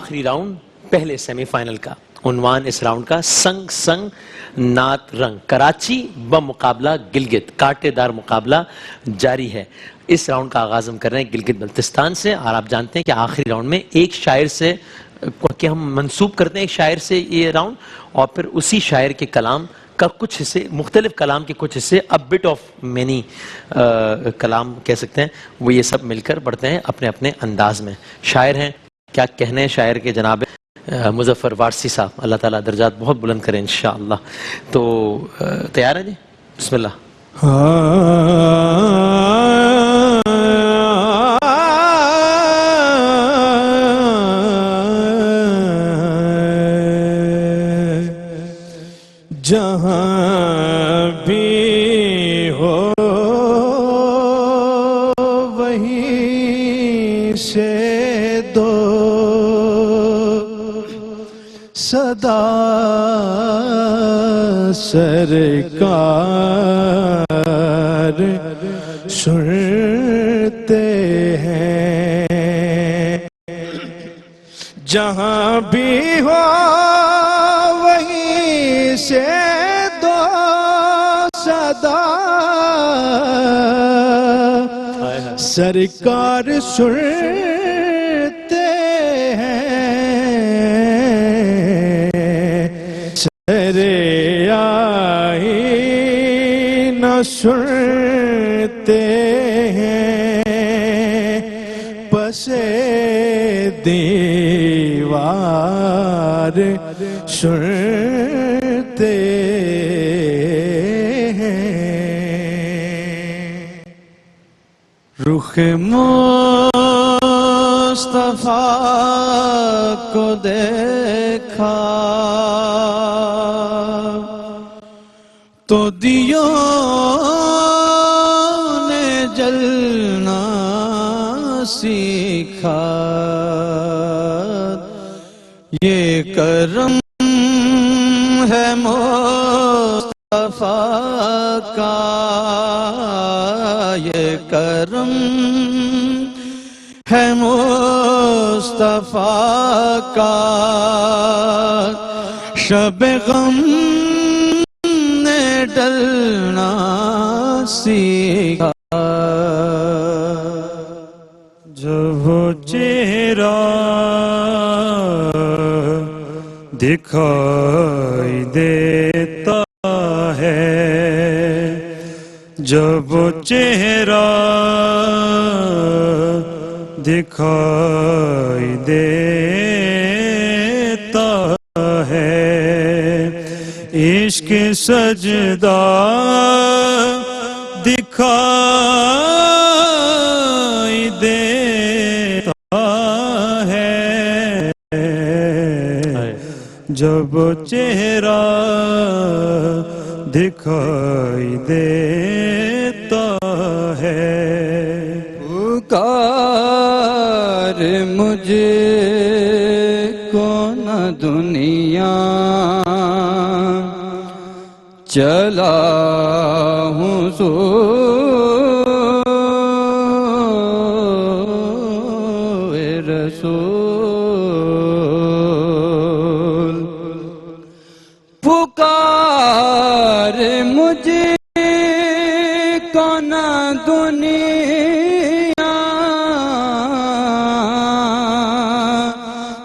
آخری راؤنڈ پہلے semi final کا. عنوان اس راؤنڈ کا سنگ سنگ نات رنگ. کراچی بمقابلہ گلگت، کانٹے دار مقابلہ جاری ہے. اس راؤنڈ کا آغاز ہم کر رہے ہیں گلگت بلتستان سے، اور آپ جانتے ہیں کہ آخری راؤنڈ میں ایک شاعر سے کہ ہم منسوب کرتے ہیں ایک شاعر سے یہ راؤنڈ، اور پھر اسی شاعر کے کلام کا کچھ حصے، مختلف کلام کے کچھ حصے، ا بٹ آف مینی کلام کہہ سکتے ہیں، وہ یہ سب مل کر پڑھتے ہیں اپنے اپنے انداز میں. شاعر ہیں، کیا کہنے ہیں شاعر کے جناب مظفر وارسی صاحب، اللہ تعالیٰ درجات بہت بلند کریں انشاءاللہ. تو تیار ہیں جی؟ بسم اللہ. جہاں بھی ہو وہیں سے دو صدا سرکار سنتے ہیں. جہاں بھی ہو وہیں سے دو صدا سرکار سنتے ہیں. سرے آئین سنتے ہیں، پسے دیوار سنتے ہیں. رخ مصطفیٰ کو دیکھا تو دیوں نے جلنا سیکھا. یہ کرم ہے مصطفیٰ کا، یہ کرم ہے مصطفیٰ کا. شب غم نے ڈلنا سیکھا. جب وہ چہرہ دکھائی دیتا ہے، جب وہ چہرہ دکھائی دیتا ہے، عشق سجدہ دکھائی دیتا ہے. جب چہرہ دکھائی دیتا ہے. پکار مجھے کو نہ دنیا، چلا ہوں سوئے رسول. پکار مجھے کو نہ دنیا،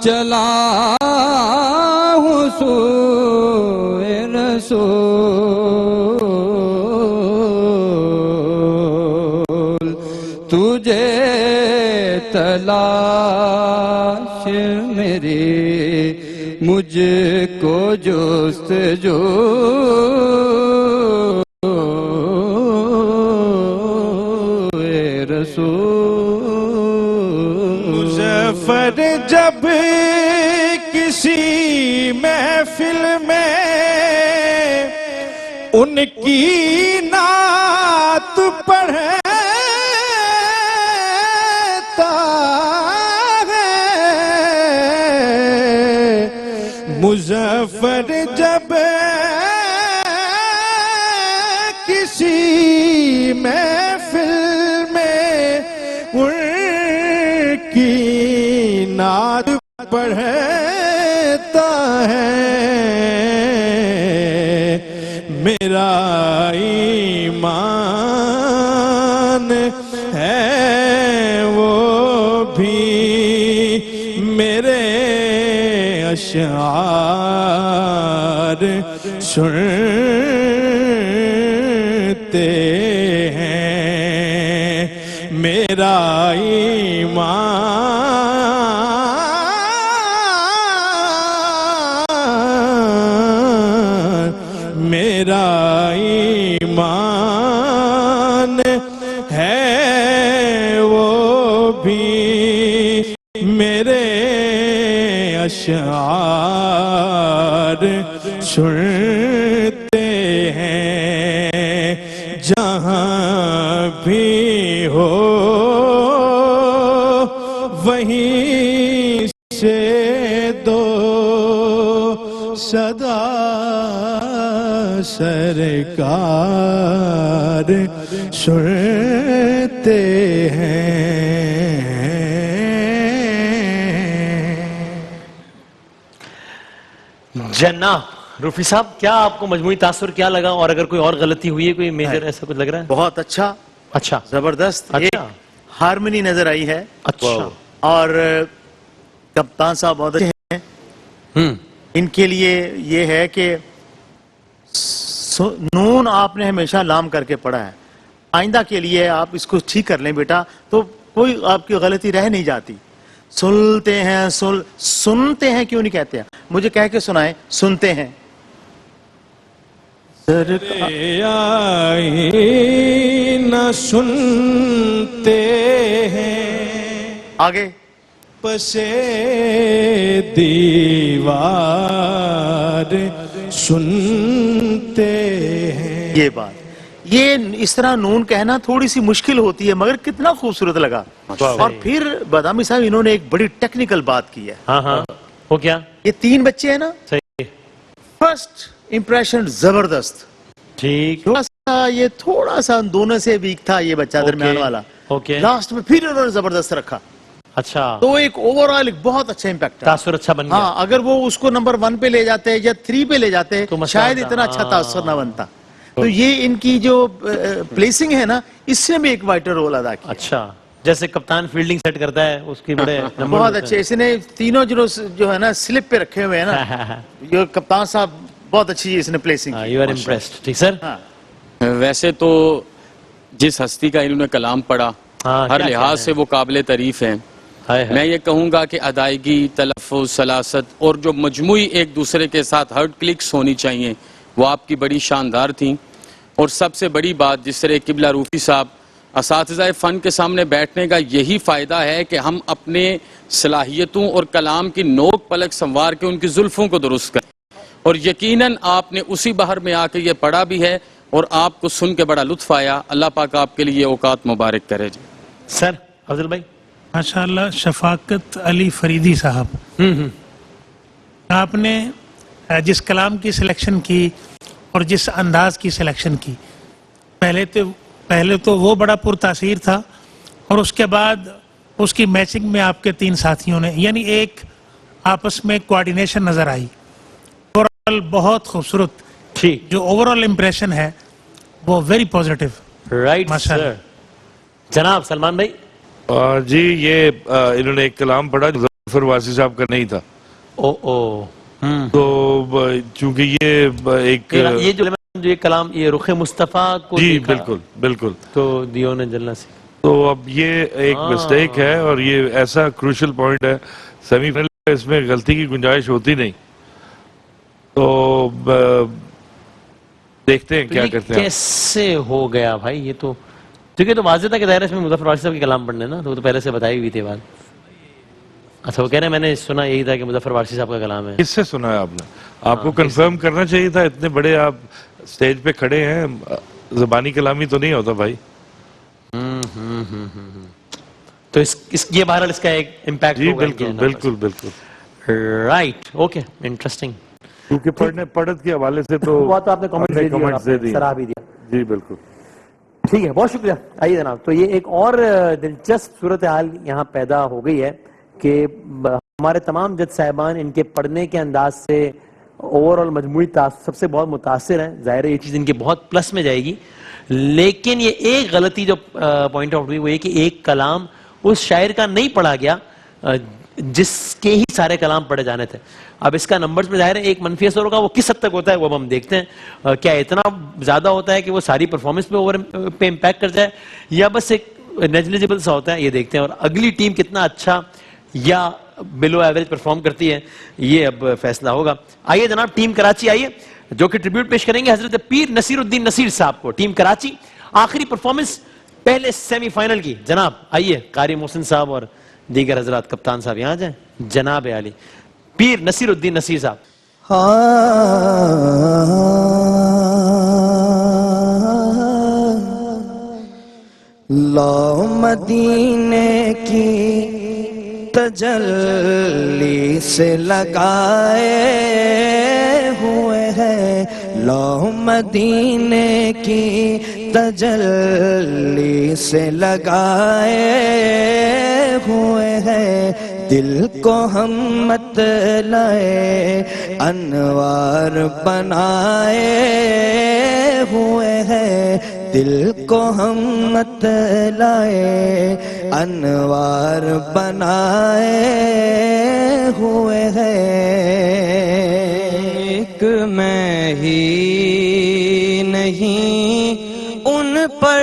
چلا ہوں سوئے رسول. تجھے تلاش میری، مجھ کو جستجو اے رسول. مظفر جب کسی محفل میں ان کی نعت پڑھتا ہے، مظفر جب کسی محفل میں ان کی نعت پڑھتا ہے میرا ایمان ہے وہ بھی میرے اشعار سنتے ہیں میرا ایمان میرا ایمان ہے وہ بھی میرے اشعار سنتے ہیں جہاں بھی ہو وہیں سے دو صدا سرکار سنتے ہیں جناب روفی صاحب، کیا آپ کو مجموعی تاثر کیا لگا، اور اگر کوئی اور غلطی ہوئی ہے، کوئی میجر ایسا کچھ لگ رہا ہے؟ بہت اچھا، اچھا زبردست، ایک اچھا ہارمنی نظر آئی ہے، اچھا اور کپتان صاحب بہت اچھے ہیں. ان کے لیے یہ ہے کہ نون آپ نے ہمیشہ لام کر کے پڑھا ہے. آئندہ کے لیے آپ اس کو ٹھیک کر لیں بیٹا، تو کوئی آپ کی غلطی رہ نہیں جاتی. سنتے ہیں، سنتے ہیں کیوں نہیں کہتے ہیں؟ مجھے کہہ کے سنائیں، سنتے ہیں. آئینہ سنتے ہیں آگے پسے دیوار سنتے ہیں. یہ بات، یہ اس طرح نون کہنا تھوڑی سی مشکل ہوتی ہے، مگر کتنا خوبصورت لگا. اور پھر بادامی صاحب انہوں نے ایک بڑی ٹیکنیکل بات کی ہے. ہاں ہاں، وہ کیا؟ یہ 3 بچے ہیں نا، صحیح، فرسٹ امپریشن زبردست. ٹھیک، یہ تھوڑا سا دونوں سے ویک تھا یہ بچہ درمیان والا. اوکے، لاسٹ میں پھر انہوں نے زبردست رکھا، اچھا، تو ایک اوور آل ایک بہت اچھا امپیکٹ ہے. تاثر اچھا بن گیا. ہاں، اگر وہ اس کو نمبر 1 پہ لے جاتے یا 3 پہ لے جاتے تو مسئلہ شاید ہوتا. اتنا اچھا تاثر نہ بنتا. تو یہ ان کی جو پلیسنگ ہے نا، اس سے بھی ایک وائٹل رول ادا کیا. اچھا، جیسے کپتان فیلڈنگ سیٹ کرتا ہے اس کی بڑے نمبر بہت اچھے. اس نے تینوں جو ہے نا سلپ پہ رکھے ہوئے ہیں نا، یہ کپتان صاحب بہت اچھی اس نے پلیسنگ کی. You are impressed. ٹھیک سر. ویسے تو جس ہستی کا انہوں نے کلام پڑھا ہر لحاظ سے وہ قابل تعریف ہیں. میں یہ کہوں گا کہ ادائیگی، تلفظ، سلاست اور جو مجموعی ایک دوسرے کے ساتھ ہرڈ کلکس ہونی چاہیے وہ آپ کی بڑی شاندار تھیں. اور سب سے بڑی بات، جس طرح قبلہ روفی صاحب اساتذہ فن کے سامنے بیٹھنے کا یہی فائدہ ہے کہ ہم اپنے صلاحیتوں اور کلام کی نوک پلک سنوار کے ان کی زلفوں کو درست کریں. اور یقیناً آپ نے اسی بہر میں آ کے یہ پڑھا بھی ہے اور آپ کو سن کے بڑا لطف آیا. اللہ پاک آپ کے لیے اوقات مبارک کرے. جی سر افضل بھائی. ماشاءاللہ. شفاقت علی فریدی صاحب، آپ نے جس کلام کی سلیکشن کی اور جس انداز کی سلیکشن کی، پہلے تو وہ بڑا پرتاثیر تھا، اور اس کے بعد اس کی میچنگ میں آپ کے 3 ساتھیوں نے، یعنی ایک آپس میں کوارڈینیشن نظر آئی. اوورال بہت خوبصورت. ٹھیک، جو اوورال امپریشن ہے وہ ویری پازیٹیو. Right sir. جناب سلمان بھائی. جی، یہ انہوں نے ایک کلام پڑھا جو ظفر واسی صاحب کا نہیں تھا. تو چونکہ یہ ایک یہ جو یہ کلام یہ رخ مصطفیٰ کو جی دیکھا بالکل بالکل، تو دیو نے جلنا سی. تو اب یہ ایک مسٹیک ہے اور یہ ایسا کروشل پوائنٹ ہے سیمی فائنل میں، اس میں غلطی کی گنجائش ہوتی نہیں. تو دیکھتے ہیں کیا کرتے ہیں. کیسے ہو گیا بھائی؟ یہ تو کیونکہ تو واضح تھا کہ ظاہر ہے اس میں مظفر وارثی صاحب کے کلام پڑھنے نا، تو وہ تو پہلے سے بتائی ہوئی تھی بات. اچھا، وہ کہہ رہے ہیں میں نے سنا یہی تھا کہ مظفر وارثی صاحب کا کلام ہے. کس سے سنا ہے آپ نے؟ آپ کو کنفرم کرنا چاہیے تھا. اتنے بڑے آپ سٹیج پہ کھڑے ہیں، زبانی کلامی تو نہیں ہوتا بھائی. تو یہ بہرحال اس کا ایک امپیکٹ جی بالکل بالکل بالکل. رائٹ. Okay, interesting. کیونکہ پڑھت کے حوالے سے تو وہ تو آپ نے کامنٹس دے دیے، صلاح بھی دیا. جی بالکل. ٹھیک ہے، بہت شکریہ. آئیے جناب. تو یہ ایک اور دلچسپ صورتحال یہاں پیدا ہو گئی ہے کہ ہمارے تمام جج صاحبان ان کے پڑھنے کے انداز سے اوور آل مجموعی سب سے بہت متاثر ہیں. ظاہر ہے یہ چیز ان کے بہت پلس میں جائے گی. لیکن یہ ایک غلطی جو پوائنٹ آؤٹ ہوئی وہ یہ کہ ایک کلام اس شاعر کا نہیں پڑھا گیا جس کے ہی سارے کلام پڑھے جانے تھے. اب اس کا نمبرز میں ظاہر ہے ایک منفی اثر ہوگا. وہ کس حد تک ہوتا ہے وہ ہم دیکھتے ہیں. کیا اتنا زیادہ ہوتا ہے کہ وہ ساری پرفارمنس پہ امپیکٹ کر جائے, یا بس ایک نیگلیجبل سا ہوتا ہے, یہ دیکھتے ہیں. اور اگلی ٹیم کتنا اچھا یا بلو ایوریج پرفارم کرتی ہے یہ اب فیصلہ ہوگا. آئیے جناب ٹیم کراچی آئیے جو کہ ٹریبیوٹ پیش کریں گے حضرت پیر نصیر الدین نصیر صاحب کو. ٹیم کراچی آخری پرفارمنس پہلے سیمی فائنل کی. جناب آئیے, قاری محسن صاحب اور دیگر حضرات, کپتان صاحب یہاں جائیں. جناب عالی پیر نصیر الدین نصیر صاحب. لا مدینے کی تجلی سے لگائے ہوئے ہیں, لا مدینے کی تجلی سے لگائے ہوئے ہیں. دل کو ہم مطلع انوار بنائے ہوئے ہیں, دل کو ہم مطلع انوار بنائے ہوئے ہیں. ایک میں ہی نہیں ان پر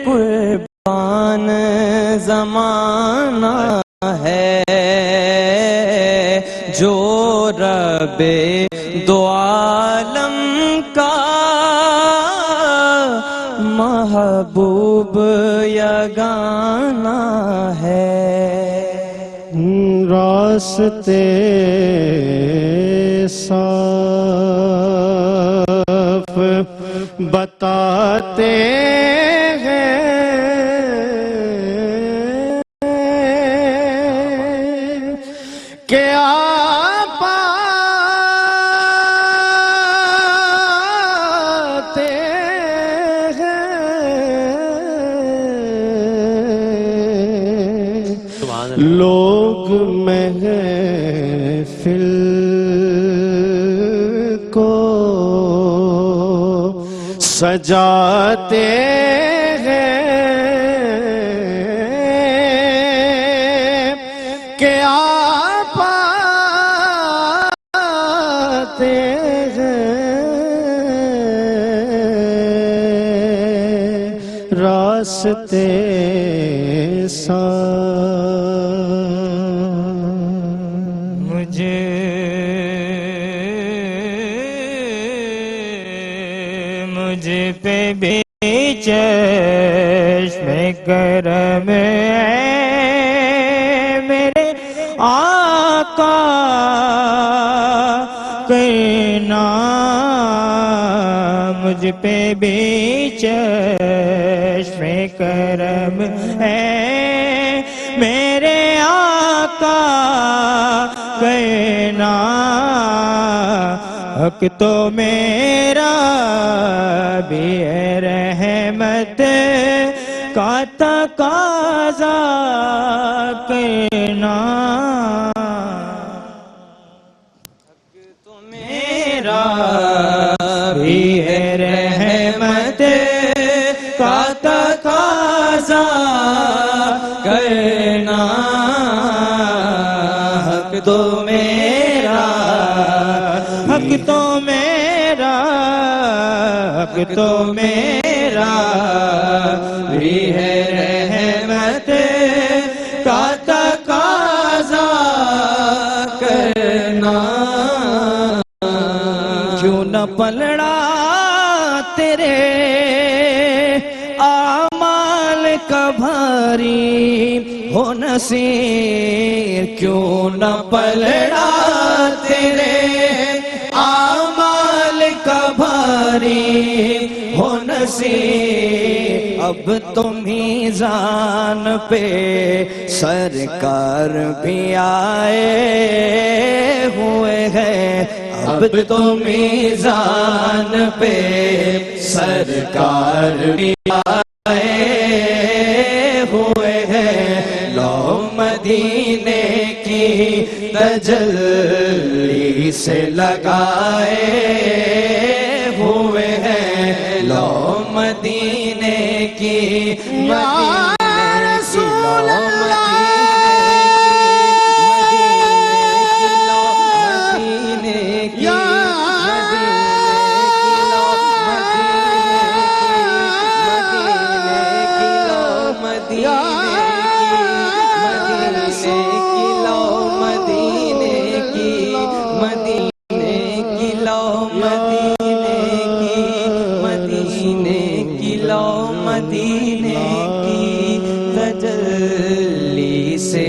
قربان زمانہ ہے, جو رب دو عالم کا محبوب یگانہ ہے. راستے صاف بتاتے ہیں کہ آپ آتے ہیں. لوگ محفل کو سجاتے ہیں کہ آپ آتے ہیں. راستے مجھ پہ بھی چشم کرم ہے میرے آقا, کرنا مجھ پہ بھی چشم کرم ہے میرے آقا, کرنا حق تو میرا بھی ہے رحمت کا تقاضا کرنا. حق تو میرا بھی ہے رحمت کا تقاضا کرنا. حق تو میرا, حق تو میرا, حق تو میرا بھی ہے رحمت کا تقاضا کرنا. کیوں نہ پلڑا تیرے اعمال کا بھاری ہو نصیر, کیوں نہ پلڑا تیرے اعمال کا بھاری ہو نصیر. اب تو میزان پہ سرکار بھی آئے ہوئے ہیں, اب تو میزان پہ سرکار بھی آئے ہوئے ہیں. تجلی سے لگائے ہوئے ہیں لو مدینے کی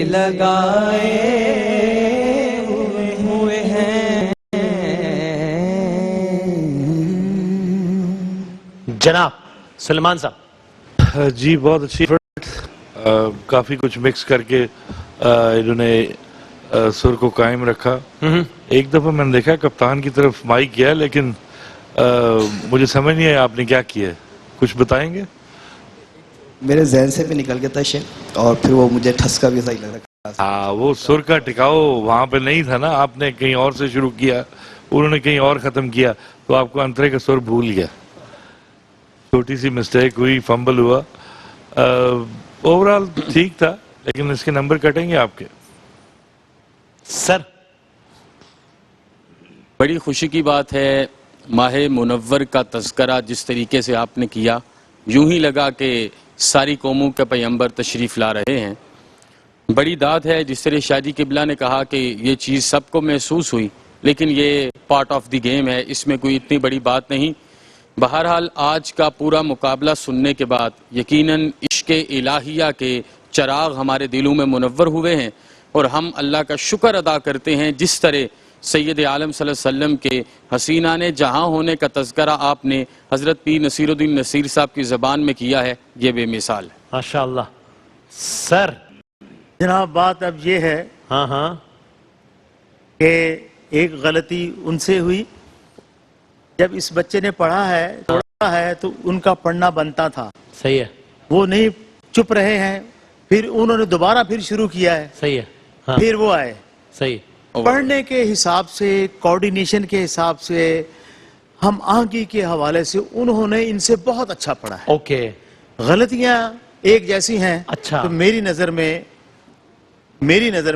لگائے ہوئے ہیں. جناب سلمان صاحب. جی بہت اچھی کافی کچھ مکس کر کے انہوں نے سر کو قائم رکھا. ایک دفعہ میں نے دیکھا کپتان کی طرف مائک گیا لیکن مجھے سمجھ نہیں آیا آپ نے کیا کیا ہے, کچھ بتائیں گے؟ میرے ذہن سے بھی نکل گیا تھا شیخ, اور پھر وہ مجھے ٹھسکا بھی صحیح لگ رہا. ہاں وہ سر کا ٹکاؤ وہاں پہ نہیں تھا نا, آپ نے کہیں اور سے شروع کیا, انہوں نے کہیں اور ختم کیا, تو آپ کو انترے کا سر بھول گیا. چھوٹی سی مسٹیک ہوئی, فمبل ہوا. اوورال ٹھیک تھا لیکن اس کے نمبر کٹیں گے آپ کے. سر بڑی خوشی کی بات ہے, ماہ منور کا تذکرہ جس طریقے سے آپ نے کیا, یوں ہی لگا کہ ساری قوموں کے پیغمبر تشریف لا رہے ہیں. بڑی داد ہے. جس طرح شاہ جی قبلہ نے کہا کہ یہ چیز سب کو محسوس ہوئی, لیکن یہ پارٹ آف دی گیم ہے, اس میں کوئی اتنی بڑی بات نہیں. بہرحال آج کا پورا مقابلہ سننے کے بعد یقیناً عشق الہیہ کے چراغ ہمارے دلوں میں منور ہوئے ہیں, اور ہم اللہ کا شکر ادا کرتے ہیں جس طرح سید عالم صلی اللہ علیہ وسلم کے حسینان جہاں ہونے کا تذکرہ آپ نے حضرت پیر نصیر الدین نصیر صاحب کی زبان میں کیا ہے, یہ بے مثال ہے. ماشاءاللہ. سر جناب بات اب یہ ہے ہاں کہ ایک غلطی ان سے ہوئی, جب اس بچے نے پڑھا ہے تو ان کا پڑھنا بنتا تھا. صحیح ہے. وہ نہیں چپ رہے ہیں, پھر انہوں نے دوبارہ پھر شروع کیا ہے. صحیح ہے. پھر وہ آئے. صحیح. پڑھنے کے حساب سے, کوارڈینیشن کے حساب سے, ہم آنگی کے حوالے سے انہوں نے ان سے بہت اچھا پڑھا ہے. اوکے. غلطیاں ایک جیسی ہیں. اچھا. تو میری نظر میں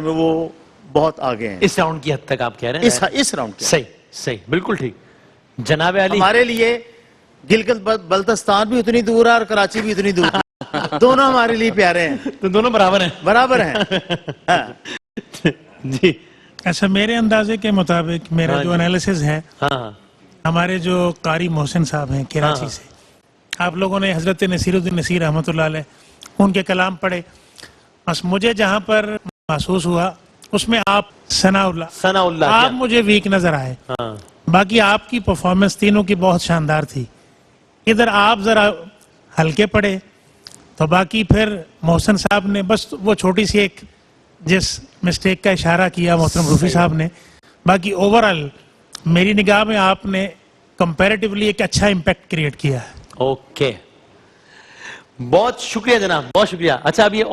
وہ بہت آگے ہیں. اس راؤنڈ کی حد تک آپ کہہ رہے ہیں. اس راؤنڈ کے. صحیح بالکل ٹھیک. جناب علی ہمارے لیے گلگت بلتستان بھی اتنی دور ہے اور کراچی بھی اتنی دور ہے. دونوں ہمارے لیے پیارے ہیں. تو دونوں برابر ہیں. جی ایسا میرے اندازے کے مطابق میرا جو انالیسز ہے, ہمارے جو قاری محسن صاحب ہیں کراچی سے, آپ لوگوں نے حضرت نصیر الدین نصیر رحمۃ اللہ علیہ ان کے کلام پڑھے, بس مجھے جہاں پر محسوس ہوا اس میں آپ ثناء اللہ آپ مجھے ویک نظر آئے. باقی آپ کی پرفارمنس تینوں کی بہت شاندار تھی. ادھر آپ ذرا ہلکے پڑے, تو باقی پھر محسن صاحب نے بس وہ چھوٹی سی ایک جس مسٹیک کا اشارہ کیا محترم روفی صاحب نے. باقی اوورال میری نگاہ میں آپ نے کمپیریٹیولی ایک اچھا امپیکٹ کریٹ کیا ہے. اوکے, بہت شکریہ جناب, بہت شکریہ. اچھا اب یہ